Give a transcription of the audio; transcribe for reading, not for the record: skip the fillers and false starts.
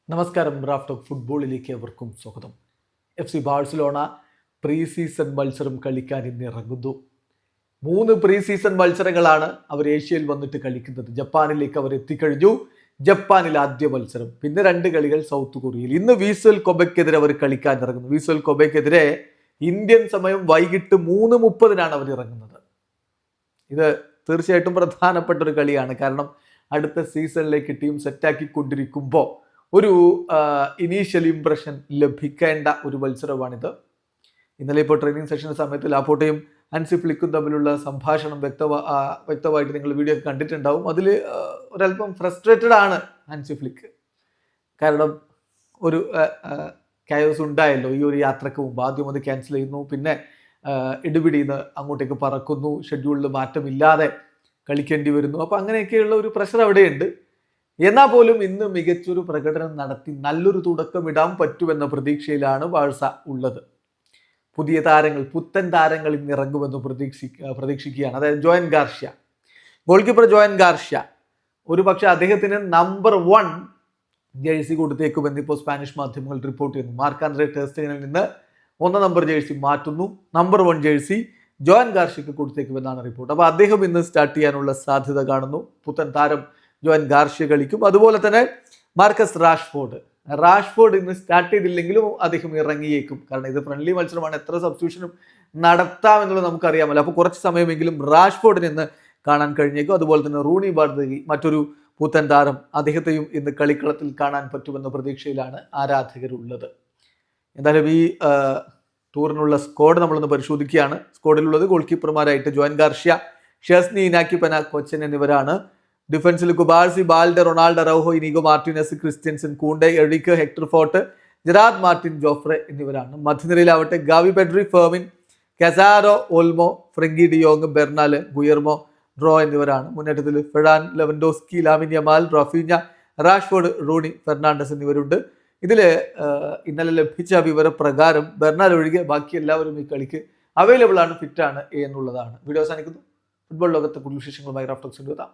നമസ്കാരം. Raf talk ഫുട്ബോളിലേക്ക് അവർക്കും സ്വാഗതം. FC ബാഴ്സലോണ പ്രീ സീസൺ മത്സരം കളിക്കാൻ ഇന്ന് ഇറങ്ങുന്നു. 3 പ്രീ സീസൺ മത്സരങ്ങളാണ് അവർ ഏഷ്യയിൽ വന്നിട്ട് കളിക്കുന്നത്. ജപ്പാനിലേക്ക് അവർ എത്തിക്കഴിഞ്ഞു. ജപ്പാനിൽ ആദ്യ മത്സരം, പിന്നെ 2 കളികൾ സൗത്ത് കൊറിയയിൽ. ഇന്ന് വിസ്വൽ കൊബയ്ക്കെതിരെ അവർ കളിക്കാൻ ഇറങ്ങുന്നു. വിസ്വൽ കൊബയ്ക്കെതിരെ ഇന്ത്യൻ സമയം വൈകിട്ട് 3:30 അവർ ഇറങ്ങുന്നത്. ഇത് തീർച്ചയായിട്ടും പ്രധാനപ്പെട്ട ഒരു കളിയാണ്. കാരണം അടുത്ത സീസണിലേക്ക് ടീം സെറ്റാക്കിക്കൊണ്ടിരിക്കുമ്പോൾ ഒരു ഇനീഷ്യൽ ഇംപ്രഷൻ ലഭിക്കേണ്ട ഒരു മത്സരമാണിത്. ഇന്നലെ ഇപ്പോൾ ട്രെയിനിങ് സെഷൻ സമയത്ത് ലാപ്പോട്ടയും ഹൻസി ഫ്ലിക്കും തമ്മിലുള്ള സംഭാഷണം വ്യക്തമായിട്ട് നിങ്ങൾ വീഡിയോ കണ്ടിട്ടുണ്ടാവും. അതിൽ ഒരല്പം ഫ്രസ്ട്രേറ്റഡ് ആണ് ഹൻസി ഫ്ലിക്ക്. കാരണം ഒരു കയോസ് ഉണ്ടായല്ലോ ഈ ഒരു യാത്രക്ക് മുമ്പ്. ആദ്യം അത് ക്യാൻസൽ ചെയ്യുന്നു, പിന്നെ ഇടിപിടിന്ന് അങ്ങോട്ടേക്ക് പറക്കുന്നു, ഷെഡ്യൂളിൽ മാറ്റമില്ലാതെ കളിക്കേണ്ടി വരുന്നു. അപ്പോൾ അങ്ങനെയൊക്കെയുള്ള ഒരു പ്രഷർ അവിടെയുണ്ട്. എന്നാൽ പോലും ഇന്ന് മികച്ചൊരു പ്രകടനം നടത്തി നല്ലൊരു തുടക്കം ഇടാൻ പറ്റുമെന്ന പ്രതീക്ഷയിലാണ് ബാഴ്സ ഉള്ളത്. പുതിയ താരങ്ങൾ, പുത്തൻ താരങ്ങൾ ഇന്ന് ഇറങ്ങുമെന്ന് പ്രതീക്ഷിക്കുകയാണ്. അതായത് Joan Garcia, goal keeper Joan Garcia, ഒരു പക്ഷേ അദ്ദേഹത്തിന് നമ്പർ 1 ജേഴ്സി കൊടുത്തേക്കുമെന്ന് ഇപ്പോൾ സ്പാനിഷ് മാധ്യമങ്ങൾ റിപ്പോർട്ട് ചെയ്യുന്നു. മാർക്ക് ആന്ദ്രേ ടെർ സ്റ്റെഗനിൽ നിന്ന് 1 നമ്പർ ജേഴ്സി മാറ്റുന്നു, നമ്പർ 1 ജേഴ്സി ജോയൻ ഗാർഷ്യക്ക് കൊടുത്തേക്കുമെന്നാണ് റിപ്പോർട്ട്. അപ്പോൾ അദ്ദേഹം ഇന്ന് സ്റ്റാർട്ട് ചെയ്യാനുള്ള സാധ്യത കാണുന്നു. പുത്തൻ താരം ജോയൻ ഗാർഷ്യ കളിക്കും. അതുപോലെ തന്നെ മാർക്കസ് റാഷ്ഫോർഡ് ഇന്ന് സ്റ്റാർട്ട് ചെയ്തില്ലെങ്കിലും അദ്ദേഹം ഇറങ്ങിയേക്കും. കാരണം ഇത് ഫ്രണ്ട്ലി മത്സരമാണ്, എത്ര സബ്സ്റ്റിറ്റ്യൂഷനും നടത്താമെന്നുള്ളത് നമുക്കറിയാമല്ലോ. അപ്പോൾ കുറച്ച് സമയമെങ്കിലും റാഷ്ഫോർഡിന് ഇന്ന് കാണാൻ കഴിഞ്ഞേക്കും. അതുപോലെ തന്നെ റൂണി ബാർദഗി, മറ്റൊരു പുത്തൻ താരം, അദ്ദേഹത്തെയും ഇന്ന് കളിക്കളത്തിൽ കാണാൻ പറ്റുമെന്ന പ്രതീക്ഷയിലാണ് ആരാധകരുള്ളത്. എന്തായാലും ഈ ടൂറിനുള്ള സ്ക്വാഡ് നമ്മളൊന്ന് പരിശോധിക്കുകയാണ്. സ്ക്വാഡിലുള്ളത് ഗോൾ കീപ്പർമാരായിട്ട് Joan Garcia, Szczesny, Inaki Pena, Kochen എന്നിവരാണ്. ഡിഫൻസിൽ Cubarsi, Balde, Ronald Araujo, Inigo Martinez, Christensen, Kounde, Eric, Hector Fort, Gerard Martin, Jofre എന്നിവരാണ്. മധ്യനിരയിലാവട്ടെ Gavi Pedri, Fermin, Casado, Olmo, Frenkie de Jong, Bernal, Guillermo, Dro എന്നിവരാണ്. മുന്നേറ്റത്തിൽ Ferran, Lewandowski, Lamine Yamal, Raphinha, Rashford, Rooney, Fernandez എന്നിവരുണ്ട്. ഇതിൽ ഇന്നലെ ലഭിച്ച വിവരപ്രകാരം ബെർണാൽ ഒഴികെ ബാക്കി എല്ലാവരും ഈ കളിക്ക് അവൈലബിൾ ആണ്, ഫിറ്റാണ് എന്നുള്ളതാണ്. വീഡിയോ അവസാനിക്കുന്നു. ഫുട്ബോൾ ലോകത്തെ കൂടുതൽ വിശേഷങ്ങളുമായി റാഫ് ടോക്സ് എത്താം.